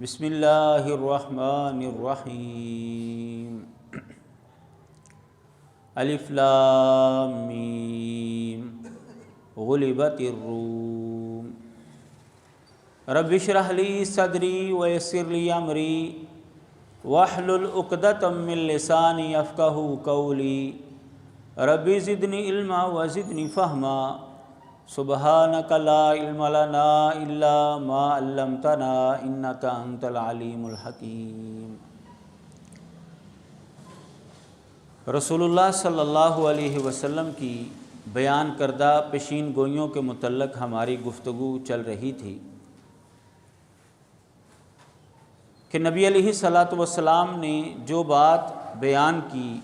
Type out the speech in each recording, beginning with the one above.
بسم اللہ الرحمن الرحیم الف لام میم غلبت الروم رب اشرح لی صدری ویسر لی امری واحلل عقدۃ من لسانی یفقہوا قولی رب زدنی علما وزدنی فہما سبحانک لا علم لنا الا ما علمتنا انک انت العلیم الحکیم۔ رسول اللہ صلی اللہ علیہ وسلم کی بیان کردہ پیشین گوئیوں کے متعلق ہماری گفتگو چل رہی تھی کہ نبی علیہ الصلاۃ والسلام نے جو بات بیان کی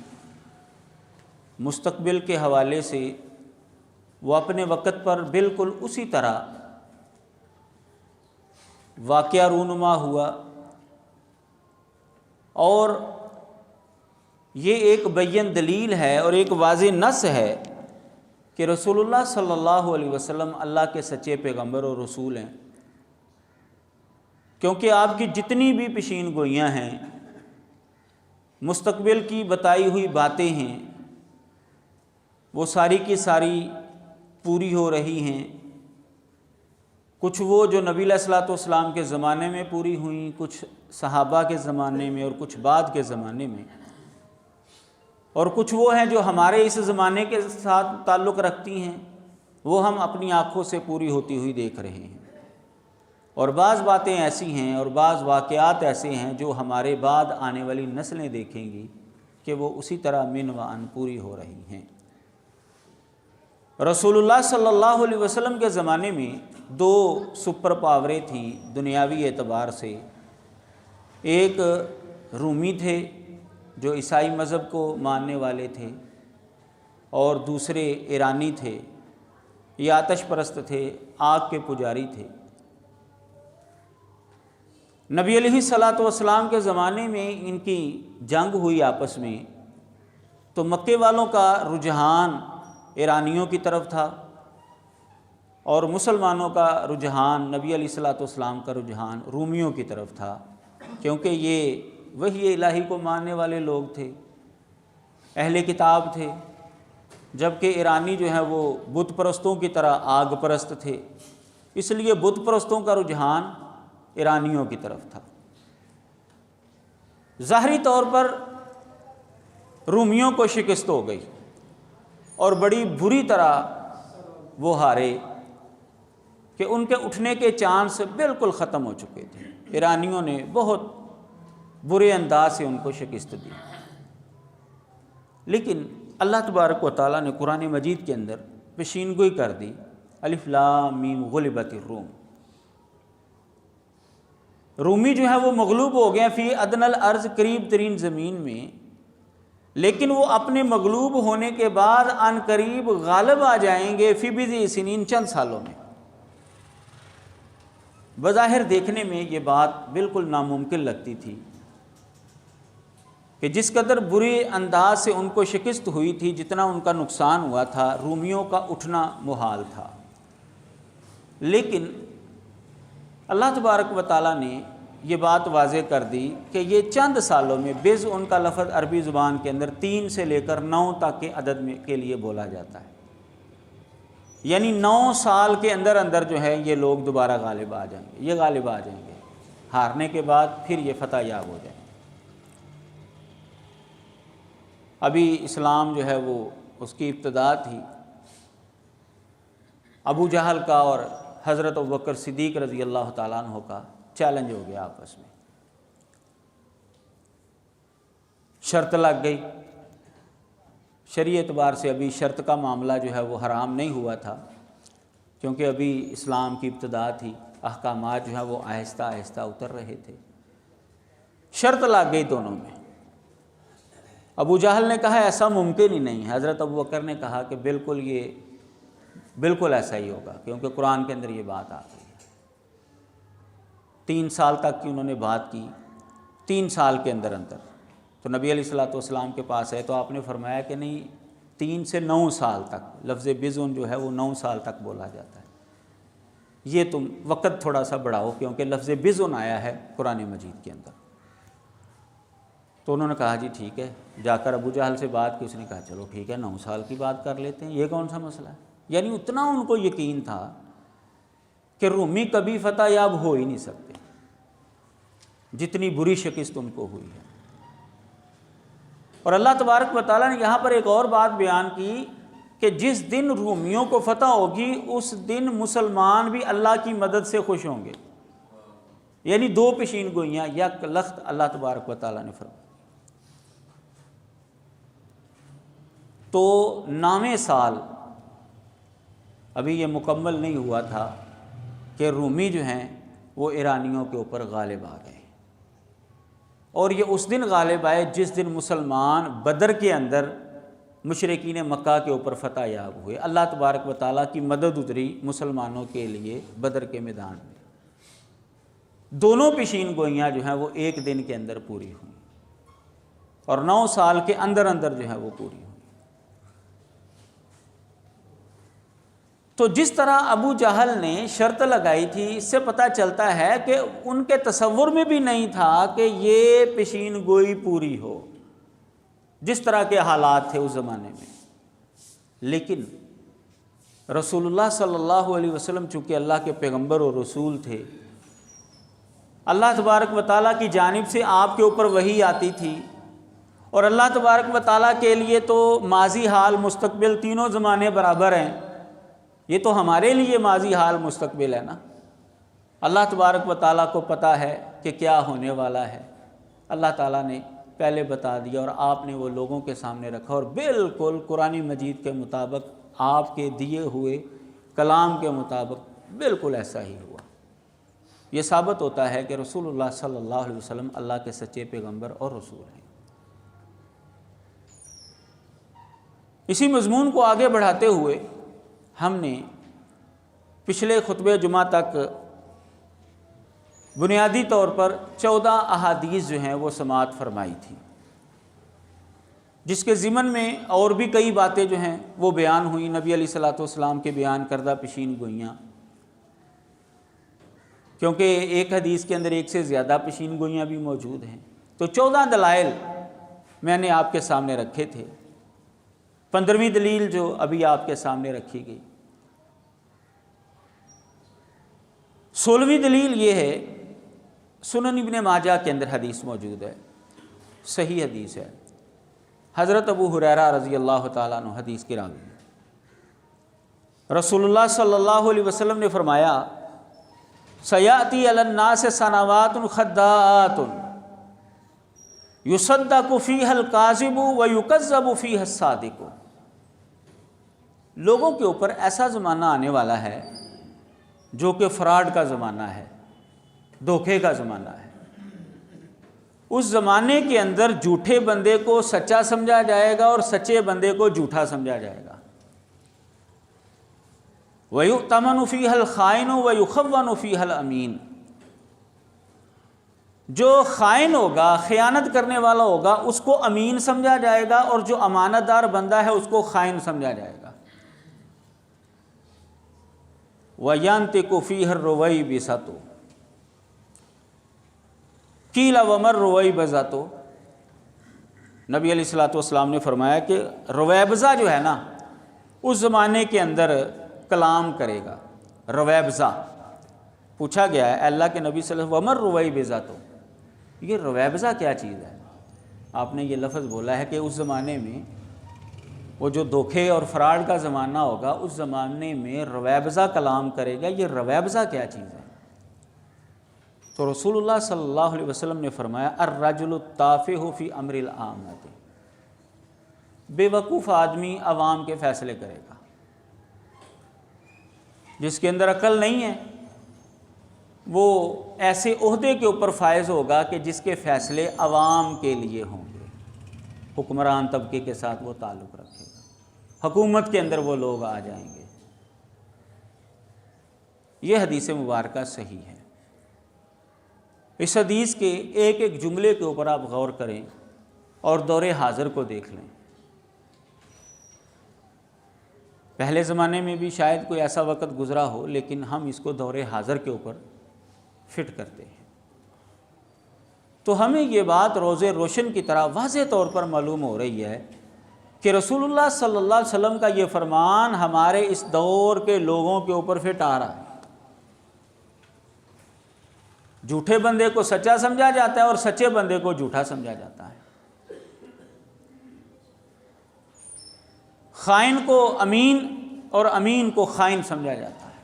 مستقبل کے حوالے سے وہ اپنے وقت پر بالکل اسی طرح واقعہ رونما ہوا، اور یہ ایک بین دلیل ہے اور ایک واضح نص ہے کہ رسول اللہ صلی اللہ علیہ وسلم اللہ کے سچے پیغمبر اور رسول ہیں، کیونکہ آپ کی جتنی بھی پیشین گوئیاں ہیں، مستقبل کی بتائی ہوئی باتیں ہیں، وہ ساری کی ساری پوری ہو رہی ہیں۔ کچھ وہ جو نبی علیہ الصلوۃ والسلام کے زمانے میں پوری ہوئیں، کچھ صحابہ کے زمانے میں اور کچھ بعد کے زمانے میں، اور کچھ وہ ہیں جو ہمارے اس زمانے کے ساتھ تعلق رکھتی ہیں، وہ ہم اپنی آنکھوں سے پوری ہوتی ہوئی دیکھ رہے ہیں، اور بعض باتیں ایسی ہیں اور بعض واقعات ایسے ہیں جو ہمارے بعد آنے والی نسلیں دیکھیں گی کہ وہ اسی طرح من و عن پوری ہو رہی ہیں۔ رسول اللہ صلی اللہ علیہ وسلم کے زمانے میں دو سپر پاوریں تھیں دنیاوی اعتبار سے، ایک رومی تھے جو عیسائی مذہب کو ماننے والے تھے، اور دوسرے ایرانی تھے، یہ آتش پرست تھے، آگ کے پجاری تھے۔ نبی علیہ الصلوۃ والسلام کے زمانے میں ان کی جنگ ہوئی آپس میں، تو مکے والوں کا رجحان ایرانیوں کی طرف تھا اور مسلمانوں کا رجحان، نبی علیہ الصلوۃ والسلام کا رجحان رومیوں کی طرف تھا، کیونکہ یہ وحی الہی کو ماننے والے لوگ تھے، اہل کتاب تھے، جبکہ ایرانی جو ہیں وہ بت پرستوں کی طرح آگ پرست تھے، اس لیے بت پرستوں کا رجحان ایرانیوں کی طرف تھا۔ ظاہری طور پر رومیوں کو شکست ہو گئی اور بڑی بری طرح وہ ہارے کہ ان کے اٹھنے کے چانس بالکل ختم ہو چکے تھے۔ ایرانیوں نے بہت برے انداز سے ان کو شکست دی، لیکن اللہ تبارک و تعالیٰ نے قرآن مجید کے اندر پیشین گوئی کر دی، الف لام میم غلبت الروم، رومی جو ہے وہ مغلوب ہو گئے فی ادنی الارض، قریب ترین زمین میں، لیکن وہ اپنے مغلوب ہونے کے بعد عن قریب غالب آ جائیں گے فی بضع سنین، چند سالوں میں۔ بظاہر دیکھنے میں یہ بات بالکل ناممکن لگتی تھی کہ جس قدر برے انداز سے ان کو شکست ہوئی تھی، جتنا ان کا نقصان ہوا تھا، رومیوں کا اٹھنا محال تھا، لیکن اللہ تبارک و تعالیٰ نے یہ بات واضح کر دی کہ یہ چند سالوں میں، بضع ان کا لفظ عربی زبان کے اندر 3 سے لے کر 9 تک کے عدد میں کے لیے بولا جاتا ہے، یعنی 9 سال کے اندر اندر جو ہے یہ لوگ دوبارہ غالب آ جائیں گے، یہ غالب آ جائیں گے، ہارنے کے بعد پھر یہ فتح یاب ہو جائیں گے۔ ابھی اسلام جو ہے وہ اس کی ابتدا تھی، ابو جہل کا اور حضرت ابوبکر صدیق رضی اللہ تعالیٰ عنہ کا چیلنج ہو گیا آپس میں، شرط لگ گئی۔ شرعی اعتبار سے ابھی شرط کا معاملہ جو ہے وہ حرام نہیں ہوا تھا، کیونکہ ابھی اسلام کی ابتدا تھی، احکامات جو ہیں وہ آہستہ آہستہ اتر رہے تھے۔ شرط لگ گئی دونوں میں، ابو جہل نے کہا ایسا ممکن ہی نہیں ہے، حضرت ابوبکر نے کہا کہ بالکل ایسا ہی ہوگا، کیونکہ قرآن کے اندر یہ بات آ گئی ہے۔ 3 سال تک کی انہوں نے بات کی، 3 سال کے اندر اندر تو نبی علیہ الصلوۃ والسلام کے پاس ہے، تو آپ نے فرمایا کہ نہیں، 3 سے 9 سال تک، لفظ بضع جو ہے وہ 9 سال تک بولا جاتا ہے، یہ تم وقت تھوڑا سا بڑھاؤ، کیونکہ لفظ بزن آیا ہے قرآن مجید کے اندر۔ تو انہوں نے کہا جی ٹھیک ہے، جا کر ابو جہل سے بات کی، اس نے کہا چلو ٹھیک ہے 9 سال کی بات کر لیتے ہیں، یہ کون سا مسئلہ ہے۔ یعنی اتنا ان کو یقین تھا کہ رومی کبھی فتح یاب ہو ہی نہیں سکتے، جتنی بری شکست ان کو ہوئی ہے۔ اور اللہ تبارک و تعالیٰ نے یہاں پر ایک اور بات بیان کی کہ جس دن رومیوں کو فتح ہوگی اس دن مسلمان بھی اللہ کی مدد سے خوش ہوں گے۔ یعنی 2 پیشین گوئیاں یک لخت اللہ تبارک و تعالیٰ نے فرمایا۔ تو 9ویں سال ابھی یہ مکمل نہیں ہوا تھا کہ رومی جو ہیں وہ ایرانیوں کے اوپر غالب آ گئے، اور یہ اس دن غالب آئے جس دن مسلمان بدر کے اندر مشرکین مکہ کے اوپر فتح یاب ہوئے۔ اللہ تبارک و تعالیٰ کی مدد اتری مسلمانوں کے لیے بدر کے میدان میں۔ دونوں پیشین گوئیاں جو ہیں وہ ایک دن کے اندر پوری ہوئیں، اور 9 سال کے اندر اندر جو ہے وہ پوری ہوئی۔ تو جس طرح ابو جہل نے شرط لگائی تھی، اس سے پتہ چلتا ہے کہ ان کے تصور میں بھی نہیں تھا کہ یہ پیشین گوئی پوری ہو، جس طرح کے حالات تھے اس زمانے میں۔ لیکن رسول اللہ صلی اللہ علیہ وسلم چونکہ اللہ کے پیغمبر اور رسول تھے، اللہ تبارک و تعالیٰ کی جانب سے آپ کے اوپر وحی آتی تھی، اور اللہ تبارک و تعالیٰ کے لیے تو ماضی حال مستقبل تینوں زمانے برابر ہیں۔ یہ تو ہمارے لیے ماضی حال مستقبل ہے نا۔ اللہ تبارک و تعالیٰ کو پتہ ہے کہ کیا ہونے والا ہے، اللہ تعالیٰ نے پہلے بتا دیا، اور آپ نے وہ لوگوں کے سامنے رکھا، اور بالکل قرآن مجید کے مطابق آپ کے دیے ہوئے کلام کے مطابق بالکل ایسا ہی ہوا۔ یہ ثابت ہوتا ہے کہ رسول اللہ صلی اللہ علیہ وسلم اللہ کے سچے پیغمبر اور رسول ہیں۔ اسی مضمون کو آگے بڑھاتے ہوئے ہم نے پچھلے خطبہ جمعہ تک بنیادی طور پر 14 احادیث جو ہیں وہ سماعت فرمائی تھی، جس کے ضمن میں اور بھی کئی باتیں جو ہیں وہ بیان ہوئی، نبی علیہ الصلوۃ والسلام کے بیان کردہ پیشین گوئیاں، کیونکہ ایک حدیث کے اندر 1 سے زیادہ پیشین گوئیاں بھی موجود ہیں۔ تو 14 دلائل میں نے آپ کے سامنے رکھے تھے۔ 15ویں دلیل جو ابھی آپ کے سامنے رکھی گئی۔ 16ویں دلیل یہ ہے، سنن ابن ماجہ کے اندر حدیث موجود ہے، صحیح حدیث ہے، حضرت ابو ہریرہ رضی اللہ تعالیٰ عنہ حدیث کے راوی ہیں۔ رسول اللہ صلی اللہ علیہ وسلم نے فرمایا، سیاتی علی الناس سنوات خداعات یصدق فیہا الکاذب ویکذب فیہا الصادق۔ لوگوں کے اوپر ایسا زمانہ آنے والا ہے جو کہ فراڈ کا زمانہ ہے، دھوکے کا زمانہ ہے۔ اس زمانے کے اندر جھوٹے بندے کو سچا سمجھا جائے گا اور سچے بندے کو جھوٹا سمجھا جائے گا۔ وَيُؤْتَمَنُ فِيهَا الْخَائِنُ وَيُخَوَّنُ فِيهَا الْأَمِينُ۔ جو خائن ہوگا، خیانت کرنے والا ہوگا، اس کو امین سمجھا جائے گا، اور جو امانت دار بندہ ہے اس کو خائن سمجھا جائے گا۔ وَيَنْتِقُ فِيهَا الرُّوَيْبِسَةُ قِيلَ وَمَا الرُّوَيْبِسَةُ۔ نبی علیہ الصلوۃ والسلام نے فرمایا کہ رویبضہ جو ہے نا، اس زمانے کے اندر کلام کرے گا۔ رویبضہ پوچھا گیا ہے اللہ کے نبی صلی اللہ علیہ وسلم، وَمَا الرُّوَيْبِسَةُ، یہ رویبضہ کیا چیز ہے؟ آپ نے یہ لفظ بولا ہے کہ اس زمانے میں وہ جو دھوکے اور فراڈ کا زمانہ ہوگا، اس زمانے میں رویبضہ کلام کرے گا۔ یہ رویبضہ کیا چیز ہے؟ تو رسول اللہ صلی اللہ علیہ وسلم نے فرمایا، الرجل التافہ فی امر العامۃ، بے وقوف آدمی عوام کے فیصلے کرے گا، جس کے اندر عقل نہیں ہے، وہ ایسے عہدے کے اوپر فائز ہوگا کہ جس کے فیصلے عوام کے لیے ہوں گے، حکمران طبقے کے ساتھ وہ تعلق رکھے گا، حکومت کے اندر وہ لوگ آ جائیں گے۔ یہ حدیث مبارکہ صحیح ہے۔ اس حدیث کے ایک ایک جملے کے اوپر آپ غور کریں اور دور حاضر کو دیکھ لیں۔ پہلے زمانے میں بھی شاید کوئی ایسا وقت گزرا ہو، لیکن ہم اس کو دور حاضر کے اوپر فٹ کرتے ہیں۔ تو ہمیں یہ بات روز روشن کی طرح واضح طور پر معلوم ہو رہی ہے کہ رسول اللہ صلی اللہ علیہ وسلم کا یہ فرمان ہمارے اس دور کے لوگوں کے اوپر فٹ آ رہا ہے۔ جھوٹے بندے کو سچا سمجھا جاتا ہے اور سچے بندے کو جھوٹا سمجھا جاتا ہے، خائن کو امین اور امین کو خائن سمجھا جاتا ہے،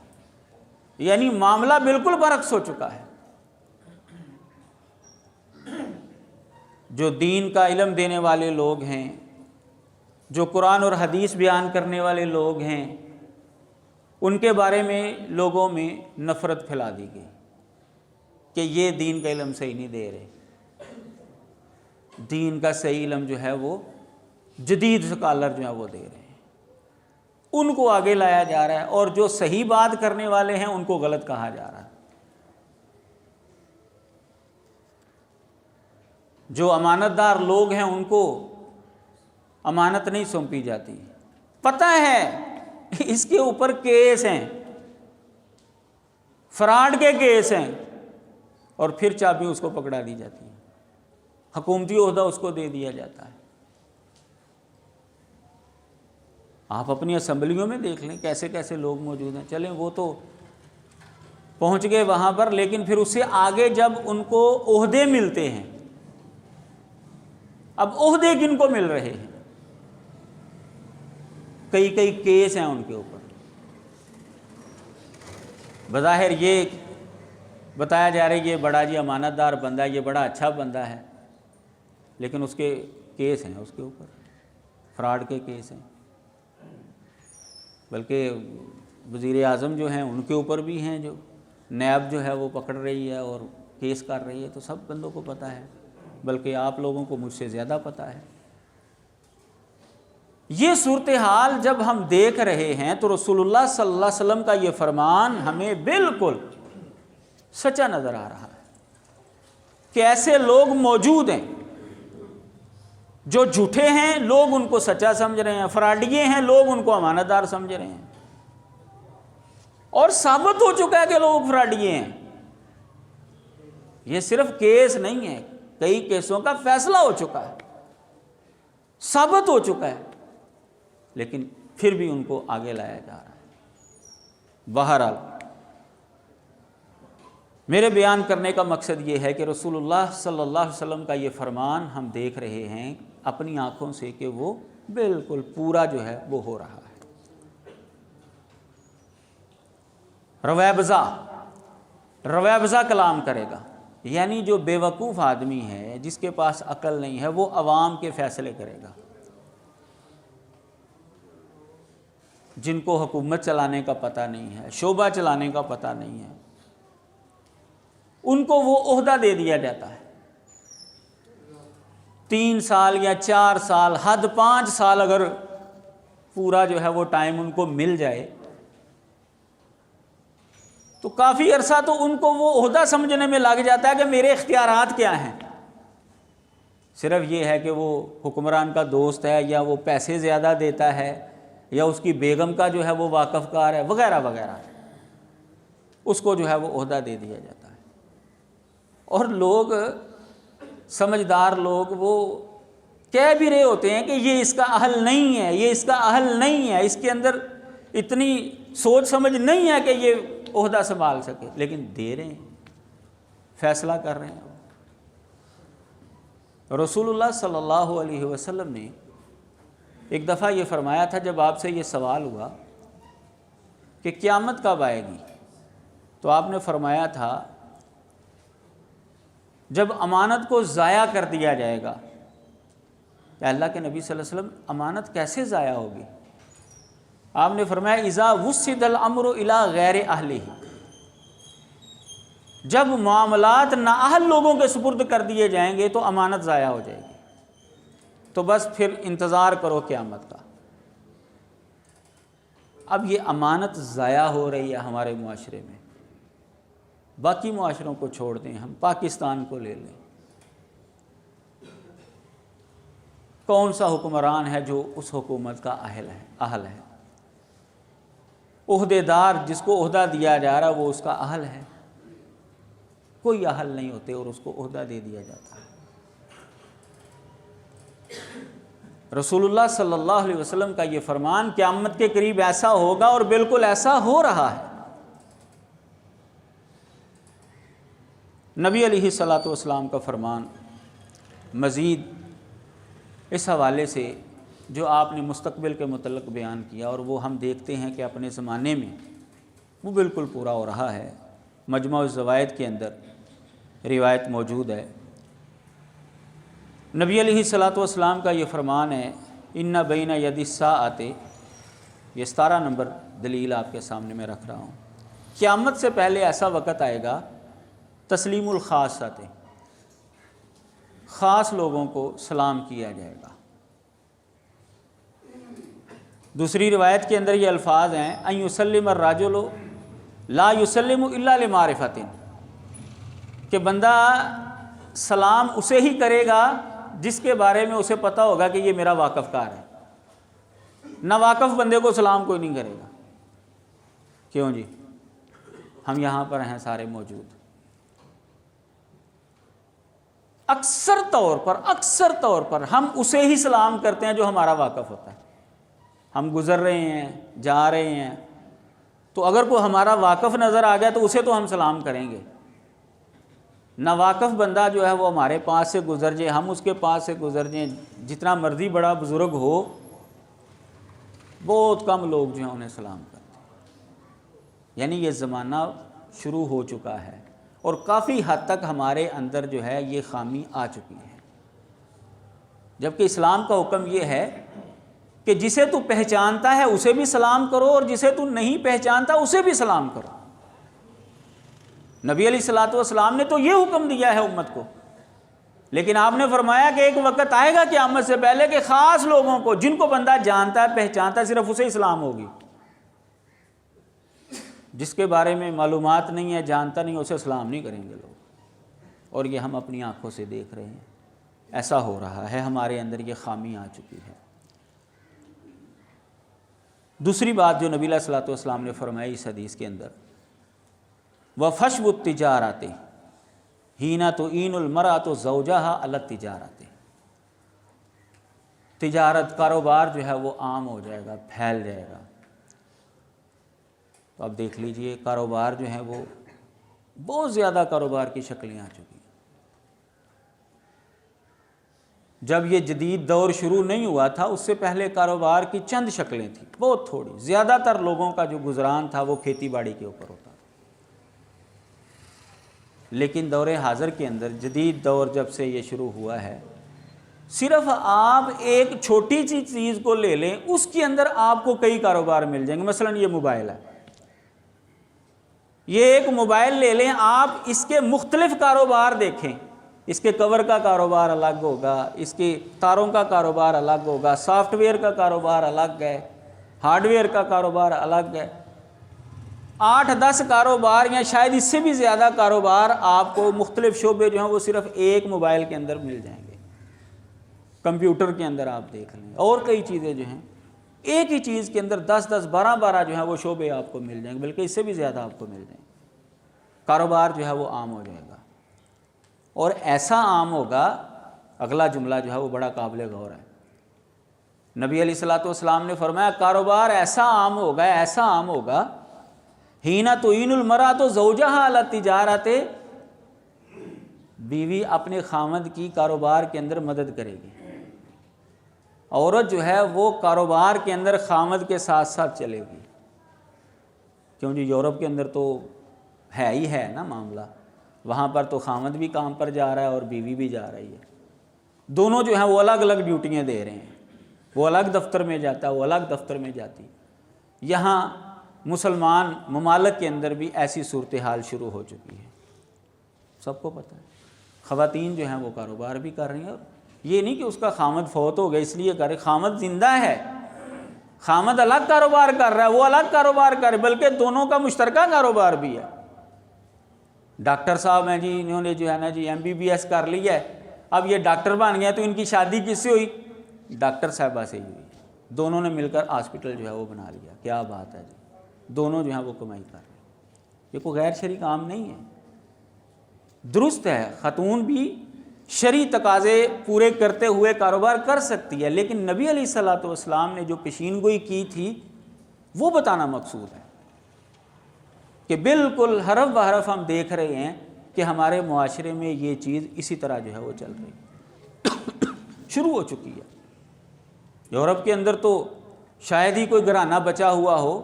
یعنی معاملہ بالکل برعکس ہو چکا ہے۔ جو دین کا علم دینے والے لوگ ہیں، جو قرآن اور حدیث بیان کرنے والے لوگ ہیں، ان کے بارے میں لوگوں میں نفرت پھیلا دی گئی کہ یہ دین کا علم صحیح نہیں دے رہے۔ دین کا صحیح علم جو ہے وہ جدید سکالر جو ہے وہ دے رہے ہیں، ان کو آگے لایا جا رہا ہے، اور جو صحیح بات کرنے والے ہیں ان کو غلط کہا جا رہا ہے۔ جو امانت دار لوگ ہیں ان کو امانت نہیں سونپی جاتی، پتہ ہے اس کے اوپر کیس ہیں، فراڈ کے کیس ہیں، اور پھر چابی اس کو پکڑا دی جاتی ہے، حکومتی عہدہ اس کو دے دیا جاتا ہے۔ آپ اپنی اسمبلیوں میں دیکھ لیں کیسے کیسے لوگ موجود ہیں، چلیں وہ تو پہنچ گئے وہاں پر، لیکن پھر اس سے آگے جب ان کو عہدے ملتے ہیں، اب عہدے کن کو مل رہے ہیں؟ کئی کئی کیس ہیں ان کے اوپر، بظاہر یہ بتایا جا رہا ہے یہ بڑا جی امانت دار بندہ ہے، یہ بڑا اچھا بندہ ہے، لیکن اس کے کیس ہیں، اس کے اوپر فراڈ کے کیس ہیں، بلکہ وزیر اعظم جو ہیں ان کے اوپر بھی ہیں، جو نیب جو ہے وہ پکڑ رہی ہے اور کیس کر رہی ہے، تو سب بندوں کو پتہ ہے، بلکہ آپ لوگوں کو مجھ سے زیادہ پتہ ہے۔ یہ صورتحال جب ہم دیکھ رہے ہیں تو رسول اللہ صلی اللہ علیہ وسلم کا یہ فرمان ہمیں بالکل سچا نظر آ رہا ہے کہ ایسے لوگ موجود ہیں جو جھوٹے ہیں، لوگ ان کو سچا سمجھ رہے ہیں، فراڈیے ہیں، لوگ ان کو امانت دار سمجھ رہے ہیں، اور ثابت ہو چکا ہے کہ لوگ فراڈیے ہیں۔ یہ صرف کیس نہیں ہے، کئی کیسوں کا فیصلہ ہو چکا ہے، ثابت ہو چکا ہے، لیکن پھر بھی ان کو آگے لایا جا رہا ہے۔ بہرحال میرے بیان کرنے کا مقصد یہ ہے کہ رسول اللہ صلی اللہ علیہ وسلم کا یہ فرمان ہم دیکھ رہے ہیں اپنی آنکھوں سے کہ وہ بالکل پورا جو ہے وہ ہو رہا ہے۔ رویبضہ کلام کرے گا، یعنی جو بے وقوف آدمی ہے، جس کے پاس عقل نہیں ہے، وہ عوام کے فیصلے کرے گا۔ جن کو حکومت چلانے کا پتہ نہیں ہے، شعبہ چلانے کا پتہ نہیں ہے، ان کو وہ عہدہ دے دیا جاتا ہے۔ 3 سال یا 4 سال، حد 5 سال اگر پورا جو ہے وہ ٹائم ان کو مل جائے تو کافی عرصہ تو ان کو وہ عہدہ سمجھنے میں لگ جاتا ہے کہ میرے اختیارات کیا ہیں۔ صرف یہ ہے کہ وہ حکمران کا دوست ہے، یا وہ پیسے زیادہ دیتا ہے، یا اس کی بیگم کا جو ہے وہ واقف کار ہے، وغیرہ وغیرہ، اس کو جو ہے وہ عہدہ دے دیا جاتا ہے۔ اور لوگ، سمجھدار لوگ، وہ کہہ بھی رہے ہوتے ہیں کہ یہ اس کا اہل نہیں ہے، یہ اس کا اہل نہیں ہے، اس کے اندر اتنی سوچ سمجھ نہیں ہے کہ یہ عہدہ سنبھال سکے، لیکن دے رہے ہیں، فیصلہ کر رہے ہیں۔ رسول اللہ صلی اللہ علیہ وسلم نے ایک دفعہ یہ فرمایا تھا، جب آپ سے یہ سوال ہوا کہ قیامت کب آئے گی، تو آپ نے فرمایا تھا جب امانت کو ضائع کر دیا جائے گا۔ کہ اللہ کے نبی صلی اللہ علیہ وسلم امانت کیسے ضائع ہوگی؟ آپ نے فرمایا اذا وسد الامر الی غیر اہلہ، جب معاملات نااہل لوگوں کے سپرد کر دیے جائیں گے تو امانت ضائع ہو جائے گی۔ تو بس پھر انتظار کرو قیامت کا۔ اب یہ امانت ضائع ہو رہی ہے ہمارے معاشرے میں، باقی معاشروں کو چھوڑ دیں، ہم پاکستان کو لے لیں، کون سا حکمران ہے جو اس حکومت کا اہل ہے؟ عہدے دار جس کو عہدہ دیا جا رہا وہ اس کا اہل ہے، کوئی اہل نہیں ہوتے اور اس کو عہدہ دے دیا جاتا ہے۔ رسول اللہ صلی اللہ علیہ وسلم کا یہ فرمان قیامت کے قریب ایسا ہوگا اور بالکل ایسا ہو رہا ہے۔ نبی علیہ الصلوۃ والسلام کا فرمان مزید اس حوالے سے جو آپ نے مستقبل کے متعلق بیان کیا، اور وہ ہم دیکھتے ہیں کہ اپنے زمانے میں وہ بالکل پورا ہو رہا ہے۔ مجمع الزوائد کے اندر روایت موجود ہے، نبی علیہ الصلوۃ والسلام کا یہ فرمان ہے، ان بین ید الساعۃ، یہ 17 نمبر دلیل آپ کے سامنے میں رکھ رہا ہوں، قیامت سے پہلے ایسا وقت آئے گا تسلیم الخاصۃ، خاص لوگوں کو سلام کیا جائے گا۔ دوسری روایت کے اندر یہ الفاظ ہیں، ان یسلم الرجل لا یسلم الا لمعرفۃ، کہ بندہ سلام اسے ہی کرے گا جس کے بارے میں اسے پتہ ہوگا کہ یہ میرا واقف کار ہے، ناواقف بندے کو سلام کوئی نہیں کرے گا۔ کیوں جی؟ ہم یہاں پر ہیں سارے موجود، اکثر طور پر ہم اسے ہی سلام کرتے ہیں جو ہمارا واقف ہوتا ہے۔ ہم گزر رہے ہیں، جا رہے ہیں، تو اگر کوئی ہمارا واقف نظر آ گیا تو اسے تو ہم سلام کریں گے۔ ناواقف بندہ جو ہے وہ ہمارے پاس سے گزر جائے، ہم اس کے پاس سے گزر جائیں، جتنا مرضی بڑا بزرگ ہو، بہت کم لوگ جو ہیں انہیں سلام کرتے ہیں۔ یعنی یہ زمانہ شروع ہو چکا ہے اور کافی حد تک ہمارے اندر جو ہے یہ خامی آ چکی ہے، جبکہ اسلام کا حکم یہ ہے کہ جسے تو پہچانتا ہے اسے بھی سلام کرو اور جسے تو نہیں پہچانتا اسے بھی سلام کرو۔ نبی علیہ الصلوۃ والسلام نے تو یہ حکم دیا ہے امت کو، لیکن آپ نے فرمایا کہ ایک وقت آئے گا قیامت سے پہلے کہ خاص لوگوں کو، جن کو بندہ جانتا ہے پہچانتا ہے، صرف اسے اسلام ہوگی، جس کے بارے میں معلومات نہیں ہے، جانتا نہیں، اسے سلام نہیں کریں گے لوگ۔ اور یہ ہم اپنی آنکھوں سے دیکھ رہے ہیں، ایسا ہو رہا ہے، ہمارے اندر یہ خامی آ چکی ہے۔ دوسری بات جو نبی علیہ الصلوۃ والسلام نے فرمائی اس حدیث کے اندر، وَفَشْبُ التِّجَارَةِ حِینَ تُعِینُ الْمَرْأَةُ زَوْجَهَا عَلَى التِّجَارَةِ، تجارت، کاروبار جو ہے وہ عام ہو جائے گا، پھیل جائے گا۔ تو اب دیکھ لیجئے کاروبار جو ہیں وہ بہت زیادہ کاروبار کی شکلیں آ چکی ہیں۔ جب یہ جدید دور شروع نہیں ہوا تھا اس سے پہلے کاروبار کی چند شکلیں تھیں، بہت تھوڑی، زیادہ تر لوگوں کا جو گزران تھا وہ کھیتی باڑی کے اوپر ہوتا تھا۔ لیکن دور حاضر کے اندر، جدید دور جب سے یہ شروع ہوا ہے، صرف آپ ایک چھوٹی سی چیز کو لے لیں، اس کے اندر آپ کو کئی کاروبار مل جائیں گے۔ مثلا یہ موبائل ہے، یہ ایک موبائل لے لیں آپ، اس کے مختلف کاروبار دیکھیں، اس کے کور کا کاروبار الگ ہوگا، اس کے تاروں کا کاروبار الگ ہوگا، سافٹ ویئر کا کاروبار الگ ہے، ہارڈ ویئر کا کاروبار الگ ہے۔ 8-10 کاروبار یا شاید اس سے بھی زیادہ کاروبار آپ کو، مختلف شعبے جو ہیں وہ صرف ایک موبائل کے اندر مل جائیں گے۔ کمپیوٹر کے اندر آپ دیکھ لیں، اور کئی چیزیں جو ہیں ایک ہی چیز کے اندر 10-10 12-12 جو ہیں وہ شعبے آپ کو مل جائیں گے، بلکہ اس سے بھی زیادہ آپ کو مل جائیں گے۔ کاروبار جو ہے وہ عام ہو جائے گا، اور ایسا عام ہوگا، اگلا جملہ جو ہے وہ بڑا قابل غور ہے۔ نبی علیہ الصلوۃ والسلام نے فرمایا کاروبار ایسا عام ہوگا، ایسا عام ہوگا، حین تعین المرأۃ زوجہا علی التجارۃ، بیوی اپنے خامد کی کاروبار کے اندر مدد کرے گی۔ عورت جو ہے وہ کاروبار کے اندر خامد کے ساتھ ساتھ چلے گی، کیوں جی یورپ کے اندر تو ہے ہی ہے نا معاملہ، وہاں پر تو خامد بھی کام پر جا رہا ہے اور بیوی بھی جا رہی ہے، دونوں جو ہیں وہ الگ الگ ڈیوٹیاں دے رہے ہیں، وہ الگ دفتر میں جاتا ہے، وہ الگ دفتر میں جاتی ہے۔ یہاں مسلمان ممالک کے اندر بھی ایسی صورتحال شروع ہو چکی ہے، سب کو پتہ ہے۔ خواتین جو ہیں وہ کاروبار بھی کر رہی ہیں، اور یہ نہیں کہ اس کا خامد فوت ہو گیا اس لیے کر رہے، خامد زندہ ہے، خامد الگ کاروبار کر رہا ہے، وہ الگ کاروبار کر رہے، بلکہ دونوں کا مشترکہ کاروبار بھی ہے۔ ڈاکٹر صاحب ہیں جی، انہوں نے جو ہے نا جی MBBS کر لی ہے، اب یہ ڈاکٹر بن گیا، تو ان کی شادی کس سے ہوئی؟ ڈاکٹر صاحبہ سے ہی ہوئی، دونوں نے مل کر ہاسپٹل جو ہے وہ بنا لیا۔ کیا بات ہے جی، دونوں جو ہیں وہ کمائی کر رہے ہیں، یہ کوئی غیر شرعی کام نہیں ہے۔ درست ہے خاتون بھی شرعی تقاضے پورے کرتے ہوئے کاروبار کر سکتی ہے، لیکن نبی علیہ الصلوۃ والسلام نے جو پیشین گوئی کی تھی وہ بتانا مقصود ہے کہ بالکل حرف بحرف ہم دیکھ رہے ہیں کہ ہمارے معاشرے میں یہ چیز اسی طرح جو ہے وہ چل رہی ہے، شروع ہو چکی ہے۔ یورپ کے اندر تو شاید ہی کوئی گھرانہ بچا ہوا ہو،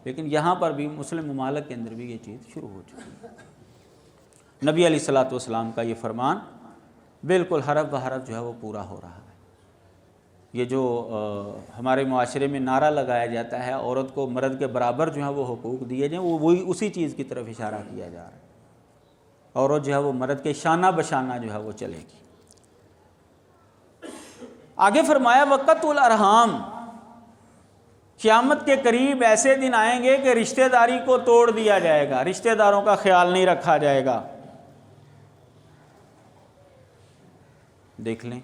لیکن یہاں پر بھی مسلم ممالک کے اندر بھی یہ چیز شروع ہو چکی ہے۔ نبی علیہ الصلوۃ والسلام کا یہ فرمان بالکل حرف بحرف جو ہے وہ پورا ہو رہا ہے۔ یہ جو ہمارے معاشرے میں نعرہ لگایا جاتا ہے عورت کو مرد کے برابر جو ہے وہ حقوق دیے جائیں، وہ وہی اسی چیز کی طرف اشارہ کیا جا رہا ہے۔ عورت جو ہے وہ مرد کے شانہ بشانہ جو ہے وہ چلے گی۔ آگے فرمایا وقت الارحام، قیامت کے قریب ایسے دن آئیں گے کہ رشتہ داری کو توڑ دیا جائے گا، رشتہ داروں کا خیال نہیں رکھا جائے گا۔ دیکھ لیں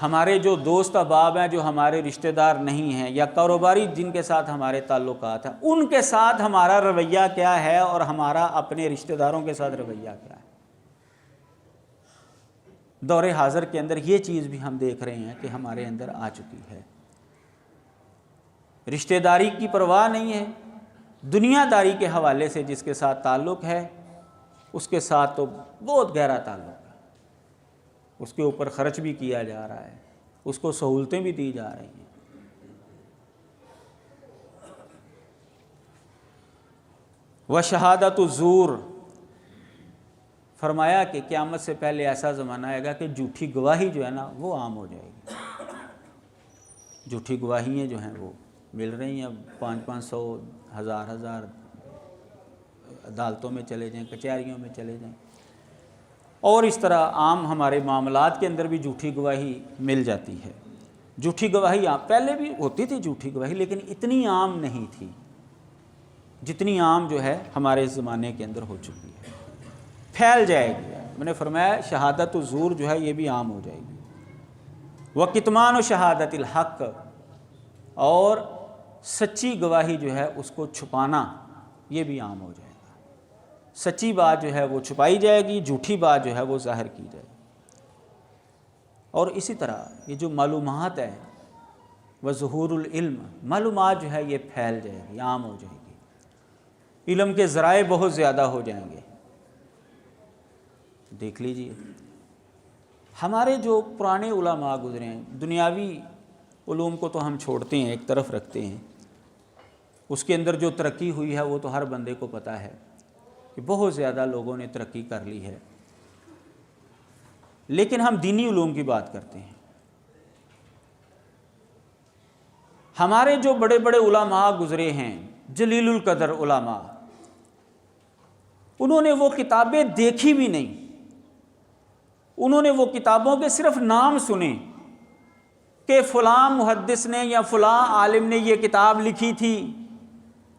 ہمارے جو دوست احباب ہیں، جو ہمارے رشتہ دار نہیں ہیں یا کاروباری جن کے ساتھ ہمارے تعلقات ہیں، ان کے ساتھ ہمارا رویہ کیا ہے اور ہمارا اپنے رشتہ داروں کے ساتھ رویہ کیا ہے۔ دور حاضر کے اندر یہ چیز بھی ہم دیکھ رہے ہیں کہ ہمارے اندر آ چکی ہے۔ رشتہ داری کی پرواہ نہیں ہے، دنیا داری کے حوالے سے جس کے ساتھ تعلق ہے اس کے ساتھ تو بہت گہرا تعلق ہے، اس کے اوپر خرچ بھی کیا جا رہا ہے، اس کو سہولتیں بھی دی جا رہی ہیں۔ وشہادت الزور، فرمایا کہ قیامت سے پہلے ایسا زمانہ آئے گا کہ جھوٹی گواہی جو ہے نا وہ عام ہو جائے گی۔ جھوٹی گواہیاں جو ہیں وہ مل رہی ہیں، 500 1000 عدالتوں میں چلے جائیں، کچہریوں میں چلے جائیں، اور اس طرح عام ہمارے معاملات کے اندر بھی جھوٹی گواہی مل جاتی ہے۔ جھوٹی گواہی پہلے بھی ہوتی تھی جھوٹی گواہی، لیکن اتنی عام نہیں تھی جتنی عام جو ہے ہمارے اس زمانے کے اندر ہو چکی ہے، پھیل جائے گی۔ میں نے فرمایا شہادت الزور جو ہے یہ بھی عام ہو جائے گی۔ وکتمان و شہادت الحق، اور سچی گواہی جو ہے اس کو چھپانا یہ بھی عام ہو جائے گا۔ سچی بات جو ہے وہ چھپائی جائے گی، جھوٹی بات جو ہے وہ ظاہر کی جائے گی۔ اور اسی طرح یہ جو معلومات ہے وظہور العلم، معلومات جو ہے یہ پھیل جائے گی، عام ہو جائے گی، علم کے ذرائع بہت زیادہ ہو جائیں گے۔ دیکھ لیجئے ہمارے جو پرانے علماء گزرے ہیں، دنیاوی علوم کو تو ہم چھوڑتے ہیں ایک طرف رکھتے ہیں، اس کے اندر جو ترقی ہوئی ہے وہ تو ہر بندے کو پتہ ہے کہ بہت زیادہ لوگوں نے ترقی کر لی ہے، لیکن ہم دینی علوم کی بات کرتے ہیں۔ ہمارے جو بڑے بڑے علماء گزرے ہیں، جلیل القدر علماء، انہوں نے وہ کتابیں دیکھی بھی نہیں، انہوں نے وہ کتابوں کے صرف نام سنے کہ فلاں محدث نے یا فلاں عالم نے یہ کتاب لکھی تھی،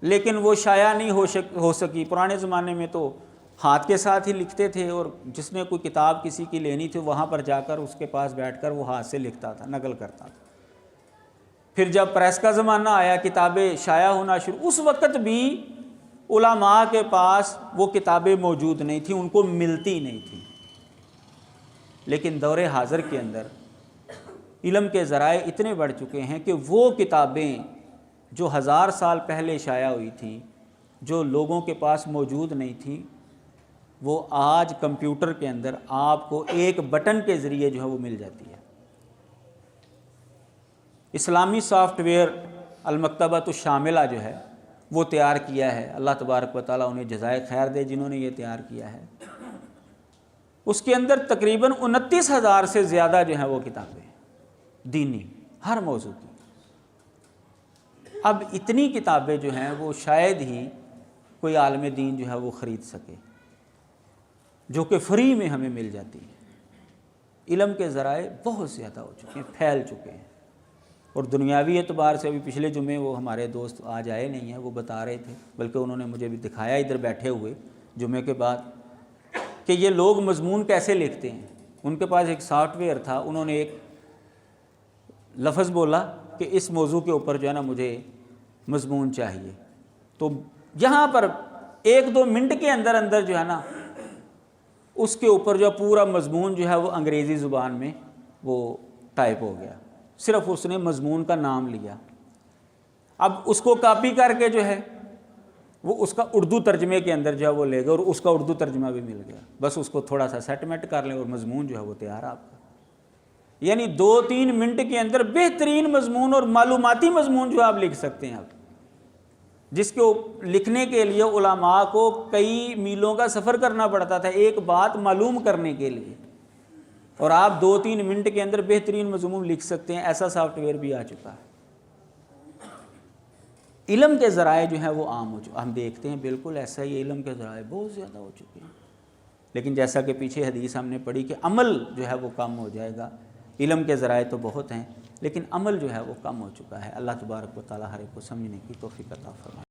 لیکن وہ شائع نہیں ہو سکی۔ پرانے زمانے میں تو ہاتھ کے ساتھ ہی لکھتے تھے، اور جس نے کوئی کتاب کسی کی لینی تھی وہاں پر جا کر اس کے پاس بیٹھ کر وہ ہاتھ سے لکھتا تھا، نقل کرتا تھا۔ پھر جب پریس کا زمانہ آیا، کتابیں شائع ہونا شروع، اس وقت بھی علماء کے پاس وہ کتابیں موجود نہیں تھیں، ان کو ملتی نہیں تھیں۔ لیکن دور حاضر کے اندر علم کے ذرائع اتنے بڑھ چکے ہیں کہ وہ کتابیں جو 1000 سال پہلے شائع ہوئی تھیں، جو لوگوں کے پاس موجود نہیں تھیں، وہ آج کمپیوٹر کے اندر آپ کو ایک بٹن کے ذریعے جو ہے وہ مل جاتی ہے۔ اسلامی سافٹ ویئر المکتبۃ الشاملہ جو ہے وہ تیار کیا ہے، اللہ تبارک و تعالیٰ انہیں جزائے خیر دے جنہوں نے یہ تیار کیا ہے۔ اس کے اندر تقریباً 29,000 سے زیادہ جو ہیں وہ کتابیں دینی، ہر موضوع کی۔ اب اتنی کتابیں جو ہیں وہ شاید ہی کوئی عالم دین جو ہے وہ خرید سکے، جو کہ فری میں ہمیں مل جاتی ہے۔ علم کے ذرائع بہت زیادہ ہو چکے ہیں، پھیل چکے ہیں، اور دنیاوی اعتبار سے ابھی پچھلے جمعے وہ ہمارے دوست آج آئے نہیں ہیں، وہ بتا رہے تھے، بلکہ انہوں نے مجھے بھی دکھایا ادھر بیٹھے ہوئے جمعے کے بعد، کہ یہ لوگ مضمون کیسے لکھتے ہیں۔ ان کے پاس ایک سافٹ ویئر تھا، انہوں نے ایک لفظ بولا کہ اس موضوع کے اوپر جو ہے نا مجھے مضمون چاہیے. تو یہاں پر 1-2 منٹ کے اندر اندر جو ہے نا اس کے اوپر جو پورا مضمون جو ہے وہ انگریزی زبان میں وہ ٹائپ ہو گیا. صرف اس نے مضمون کا نام لیا. اب اس کو کاپی کر کے جو ہے وہ اس کا اردو ترجمے کے اندر جو ہے وہ لے گا اور اس کا اردو ترجمہ بھی مل گیا. بس اس کو تھوڑا سا سیٹمنٹ کر لیں اور مضمون جو ہے وہ تیار ہے آپ کا. یعنی 2-3 منٹ کے اندر بہترین مضمون اور معلوماتی مضمون جو آپ لکھ سکتے ہیں. آپ جس کو لکھنے کے لیے علماء کو کئی میلوں کا سفر کرنا پڑتا تھا ایک بات معلوم کرنے کے لیے، اور آپ 2-3 منٹ کے اندر بہترین مضمون لکھ سکتے ہیں. ایسا سافٹ ویئر بھی آ چکا ہے. علم کے ذرائع جو ہیں وہ عام ہو چکے. ہم دیکھتے ہیں بالکل ایسا ہی علم کے ذرائع بہت زیادہ ہو چکے ہیں. لیکن جیسا کہ پیچھے حدیث ہم نے پڑھی کہ عمل جو ہے وہ کم ہو جائے گا. علم کے ذرائع تو بہت ہیں لیکن عمل جو ہے وہ کم ہو چکا ہے. اللہ تبارک و تعالی ہر ایک کو سمجھنے کی توفیق عطا فرمائے.